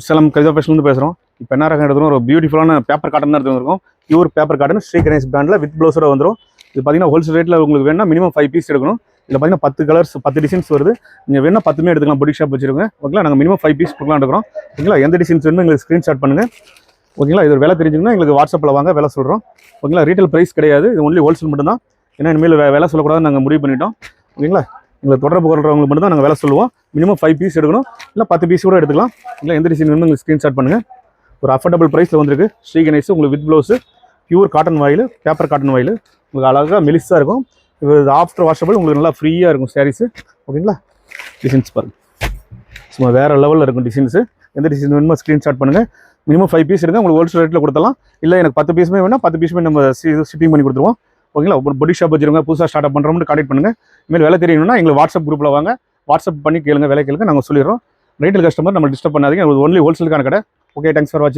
சேலம் கவிதா ஃபேஷன்லேருந்து பேசுகிறோம். இப்போ என்ன ரகம் எடுத்துரும், ஒரு பியூட்டிஃபுல்லான பேப்பர் காட்டன் தான் எடுத்து வந்திருக்கோம். Pure paper cotton Sri Ganesh பிராண்டில் வித் ப்ளவுஸோட வந்துடும். இது பார்த்தீங்கன்னா ஹோல்சேல் ரேட்டில் உங்களுக்கு வேணும்னா மினிமம் 5 பீஸ் எடுக்கணும். இதில் பார்த்தீங்கன்னா 10 கலர்ஸ் 10 டிசைன்ஸ் வருது. நீங்கள் வேணால் 10மே எடுத்துக்கலாம். பொடிக் ஷாப் வச்சிருக்கோங்க. ஓகேங்களா, நாங்கள் மினிமம் 5 பீஸ் கொடுக்கலாம் எடுக்கிறோம். ஓகேங்களா, எந்த டிசைன்ஸ் வேணும் எங்களுக்கு ஸ்க்ரீன்ஷாட் பண்ணுங்கள். ஓகேங்களா, இது விலை தெரிஞ்சுங்கன்னா எங்களுக்கு வாட்ஸ்அப்பில் வாங்க, விலை சொல்கிறோம். ஓகேங்களா, ரீட்டைல் ப்ரைஸ் கிடையாது, இது ஒன்லி ஹோல்சேல் மட்டும்தான். ஏன்னா இனிமேல் விலை சொல்லக்கூடாதுன்னு நாங்கள் முடிவு பண்ணிட்டோம். ஓகேங்களா, எங்களை தொடர்பு கொள்றவங்களுக்கு மட்டும் தான் நாங்கள் விலை சொல்லுவோம். மினிமம் 5 பீஸ் எடுக்கணும், இல்லை 10 பீஸ் கூட எடுத்துக்கலாம். இல்லை எந்த டிசைன் வேணும் உங்களுக்கு ஸ்க்ரீன்ஷாட் பண்ணுங்கள். ஒரு அஃபோர்டபுள் ப்ரைஸில் வந்திருக்கு ஸ்ரீ கணேஷ். உங்களுக்கு வித் ப்ளவுஸு, பியூர் காட்டன் வாயில், பேப்பர் காட்டன் வாயில், உங்களுக்கு அழகாக மெலிஸாக இருக்கும். இது ஆஃப்டர் வாஷபிள், உங்களுக்கு நல்லா ஃப்ரீயாக இருக்கும் சாரீஸு. ஓகேங்களா, டிசைன்ஸ் பாருங்கள், சும்மா வேறு லெவலில் இருக்கும் டிசைன்ஸு. எந்த டிசைன் வேணுமோ ஸ்க்ரீன்ஷாட் பண்ணுங்கள். மினிமம் 5 பீஸ் எடுங்க, உங்களுக்கு ஹோல்சேல் ரேட்டில் கொடுத்தலாம். இல்லை எனக்கு 10 பீஸுமே வேணால் 10 பீஸுமே நம்ம ஷிப்பிங் பண்ணி கொடுத்துருவோம். ஓகேங்களா, பொடிக் ஷாப் வச்சுருங்க, புதுசாக ஸ்டார்ட் அப் பண்ணுறோம்னு கான்டெக்ட் பண்ணுங்கள். இனிமேல் விலை தெரியணும்னா எங்களுக்கு வாட்ஸ்அப் குரூப்பில் வாங்க, வாட்ஸ்அப் பண்ணி கேளுங்க, விலை கேளுங்க, நாங்கள் சொல்லிடுறோம். ரீட்டைல் கஸ்டமர் நம்ம டிஸ்டர்ப் பண்ணாதீங்க, ஒன்லி ஹோல்சேலுக்கான கடை. ஓகே, தேங்க்ஸ் ஃபார் வாட்சிங்.